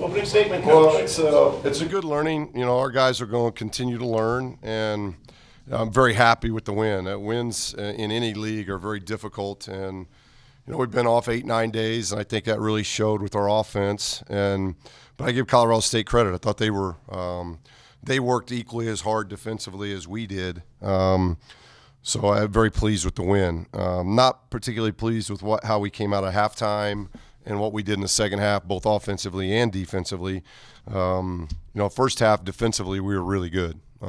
Opening statement, Well, Coach. it's a good learning. You know, our guys are going to continue to learn, and I'm very happy with the win. Wins in any league are very difficult, and you know we've been off 8-9 days, and I think that really showed with our offense. But I give Colorado State credit. I thought they worked equally as hard defensively as we did. So I'm very pleased with the win. Not particularly pleased with how we came out of halftime and what we did in the second half, both offensively and defensively. You know, first half defensively we were really good. They'd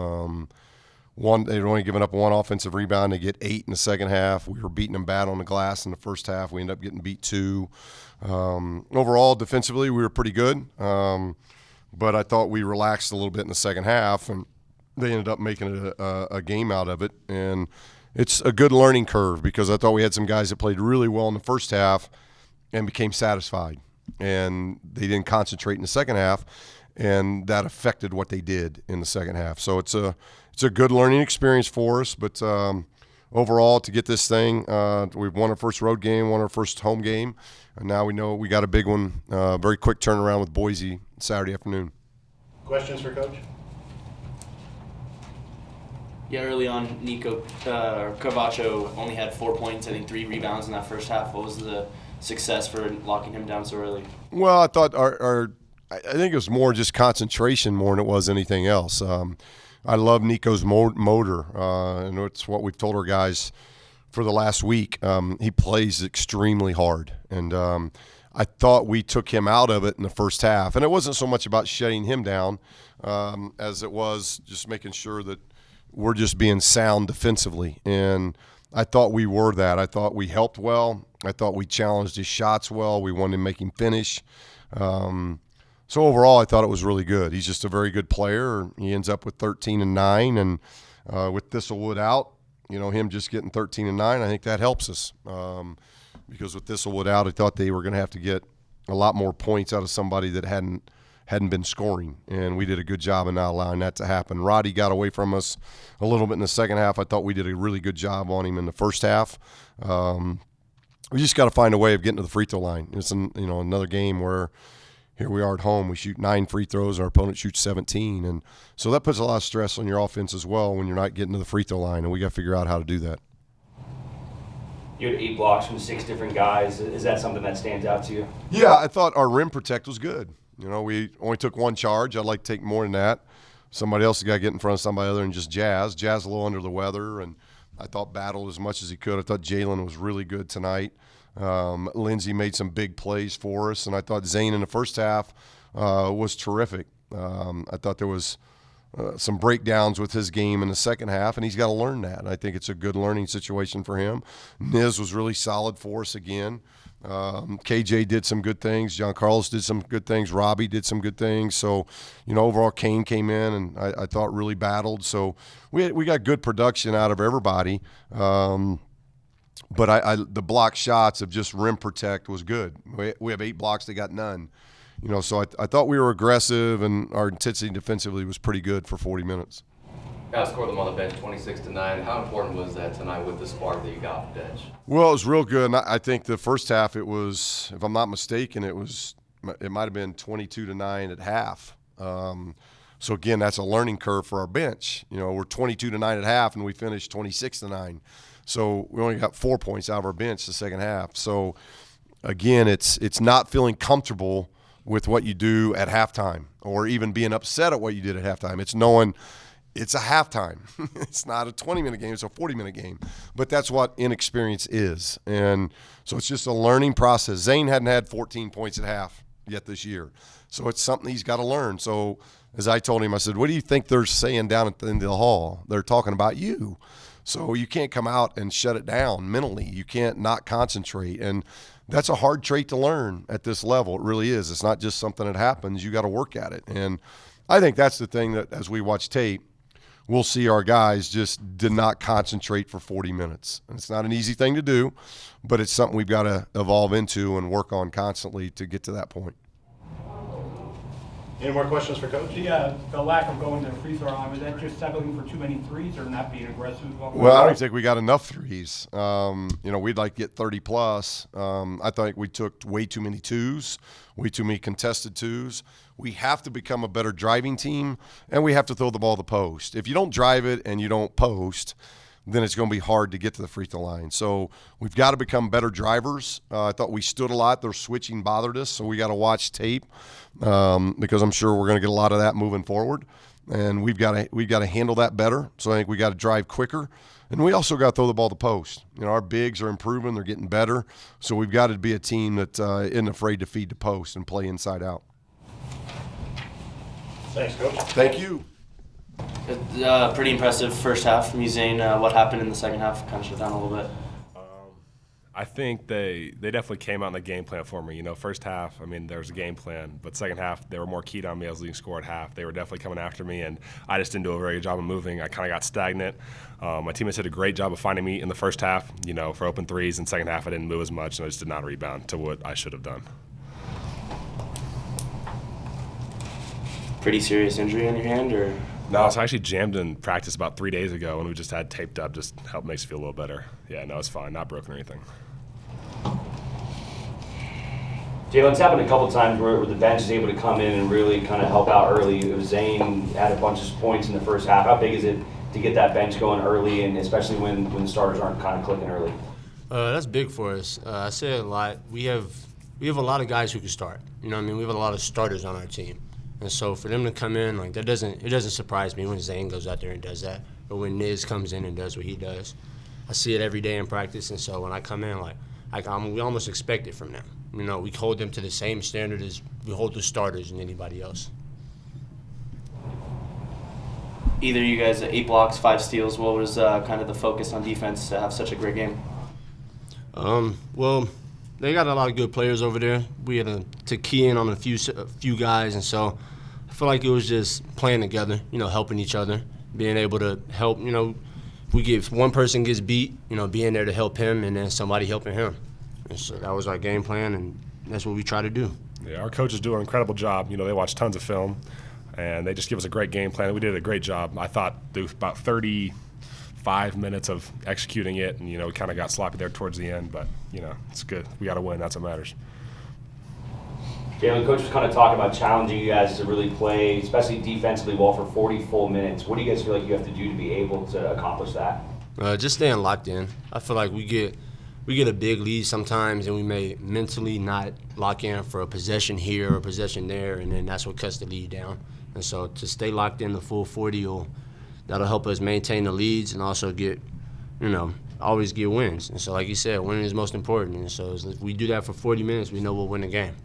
only given up one offensive rebound. They get 8 in the second half. We were beating them bad on the glass in the first half. We ended up getting beat 2. Overall, defensively, we were pretty good. But I thought we relaxed a little bit in the second half, and they ended up making it a game out of it. And it's a good learning curve because I thought we had some guys that played really well in the first half and became satisfied. And they didn't concentrate in the second half, and that affected what they did in the second half. So it's a good learning experience for us. But overall, to get this thing, we've won our first road game, won our first home game, and now we know we got a big one, very quick turnaround with Boise Saturday afternoon. Questions for Coach? Yeah, early on, Nico Carvacho only had 4 points, I think 3 rebounds in that first half. What was the success for locking him down so early? Well, I thought I think it was more just concentration more than it was anything else. I love Nico's motor, and it's what we've told our guys for the last week. He plays extremely hard, and I thought we took him out of it in the first half. And it wasn't so much about shutting him down as it was just making sure that we're just being sound defensively. And I thought we were that. I thought we helped well. I thought we challenged his shots well. We wanted to make him finish. So overall, I thought it was really good. He's just a very good player. He ends up with 13 and 9, and with Thistlewood out, you know, him just getting 13 and 9, I think that helps us because with Thistlewood out, I thought they were going to have to get a lot more points out of somebody that hadn't been scoring, and we did a good job of not allowing that to happen. Roddy got away from us a little bit in the second half. I thought we did a really good job on him in the first half. We just got to find a way of getting to the free throw line. It's another game where here we are at home. We shoot 9 free throws. Our opponent shoots 17. And so that puts a lot of stress on your offense as well when you're not getting to the free throw line, and we got to figure out how to do that. You had 8 blocks from 6 different guys. Is that something that stands out to you? Yeah, I thought our rim protect was good. You know, we only took 1 charge. I'd like to take more than that. Somebody else has got to get in front of somebody other than just Jazz. Jazz a little under the weather, and I thought battled as much as he could. I thought Jalen was really good tonight. Lindsey made some big plays for us, and I thought Zane in the first half was terrific. I thought there was some breakdowns with his game in the second half, and he's got to learn that. And I think it's a good learning situation for him. Niz was really solid for us again. KJ did some good things. John Carlos did some good things. Robbie did some good things. So, you know, overall Kane came in and I thought really battled. So we got good production out of everybody. But the block shots of just rim protect was good. We have 8 blocks, they got none. You know, so I thought we were aggressive, and our intensity defensively was pretty good for 40 minutes. Outscored them on the bench 26-9. How important was that tonight with the spark that you got off the bench? Well, it was real good. And I think the first half it was, if I'm not mistaken, it might have been 22-9 at half. So again, that's a learning curve for our bench. You know, we're 22-9 at half, and we finished 26-9. So we only got 4 points out of our bench the second half. So again, it's not feeling comfortable with what you do at halftime, or even being upset at what you did at halftime. It's knowing it's a halftime. It's not a 20-minute game. It's a 40-minute game. But that's what inexperience is. And so it's just a learning process. Zane hadn't had 14 points at half yet this year. So it's something he's got to learn. So as I told him, I said, what do you think they're saying down at the end of the hall? They're talking about you. So you can't come out and shut it down mentally. You can't not concentrate. And that's a hard trait to learn at this level. It really is. It's not just something that happens. You got to work at it. And I think that's the thing that as we watch tape, we'll see our guys just did not concentrate for 40 minutes. And it's not an easy thing to do, but it's something we've got to evolve into and work on constantly to get to that point. Any more questions for Coach? The lack of going to the free throw line, was that just settling for too many threes or not being aggressive? Well, I don't think we got enough threes. We'd like to get 30 plus. I think we took way too many twos, way too many contested twos. We have to become a better driving team, and we have to throw the ball to the post. If you don't drive it and you don't post, then it's going to be hard to get to the free throw line. So we've got to become better drivers. I thought we stood a lot. Their switching bothered us, so we got to watch tape because I'm sure we're going to get a lot of that moving forward. And we've got to handle that better. So I think we got to drive quicker, and we also got to throw the ball to post. Our bigs are improving; they're getting better. So we've got to be a team that isn't afraid to feed the post and play inside out. Thanks, Coach. Thank you. Pretty impressive first half from you, Zane. What happened in the second half? Kind of shut down a little bit. I think they definitely came out in the game plan for me. First half, there was a game plan, but second half, they were more keyed on me. I was leading score at half. They were definitely coming after me, and I just didn't do a very good job of moving. I kind of got stagnant. My teammates did a great job of finding me in the first half, for open threes. And second half, I didn't move as much, and I just did not rebound to what I should have done. Pretty serious injury on your hand, or? No, it's actually jammed in practice about 3 days ago, and we just had taped up, just help makes you feel a little better. Yeah, no, it's fine, not broken or anything. Jalen, it's happened a couple times where the bench is able to come in and really kind of help out early. Zane had a bunch of points in the first half. How big is it to get that bench going early, and especially when the starters aren't kind of clicking early? That's big for us. I say it a lot. We have a lot of guys who can start. We have a lot of starters on our team. And so for them to come in, it doesn't surprise me when Zane goes out there and does that, or when Niz comes in and does what he does. I see it every day in practice, and so when I come in, we almost expect it from them. We hold them to the same standard as we hold the starters and anybody else. Either you guys, 8 blocks, 5 steals. What was kind of the focus on defense to have such a great game? Well, they got a lot of good players over there. We had to key in on a few guys, and so I feel like it was just playing together, helping each other, being able to help. If one person gets beat, being there to help him, and then somebody helping him. And so that was our game plan, and that's what we try to do. Yeah, our coaches do an incredible job. They watch tons of film, and they just give us a great game plan. We did a great job. I thought there was about 35 minutes of executing it, and we kind of got sloppy there towards the end, but it's good. We got to win. That's what matters. Jalen, Coach was kind of talking about challenging you guys to really play, especially defensively well, for 40 full minutes. What do you guys feel like you have to do to be able to accomplish that? Just staying locked in. I feel like we get a big lead sometimes, and we may mentally not lock in for a possession here or a possession there, and then that's what cuts the lead down. And so to stay locked in the full 40 that'll help us maintain the leads and also always get wins. And so like you said, winning is most important. And so if we do that for 40 minutes, we know we'll win the game.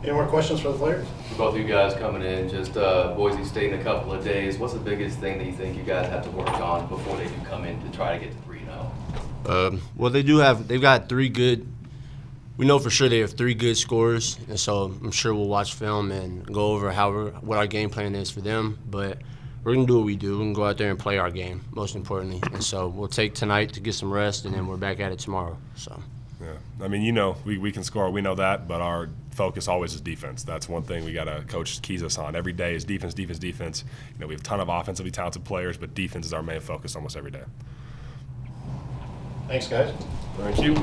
Any more questions for the players? For both of you guys coming in, just Boise State in a couple of days, what's the biggest thing that you think you guys have to work on before they do come in to try to get to 3-0? Well, they've got 3 good. We know for sure they have 3 good scorers, and so I'm sure we'll watch film and go over what our game plan is for them. But we're gonna do what we do. We're gonna go out there and play our game, most importantly. And so we'll take tonight to get some rest, and then we're back at it tomorrow. So. Yeah, we can score. We know that, but our focus always is defense. That's one thing we got to coach keys us on every day is defense, defense, defense. We have a ton of offensively talented players, but defense is our main focus almost every day. Thanks, guys. Thank you.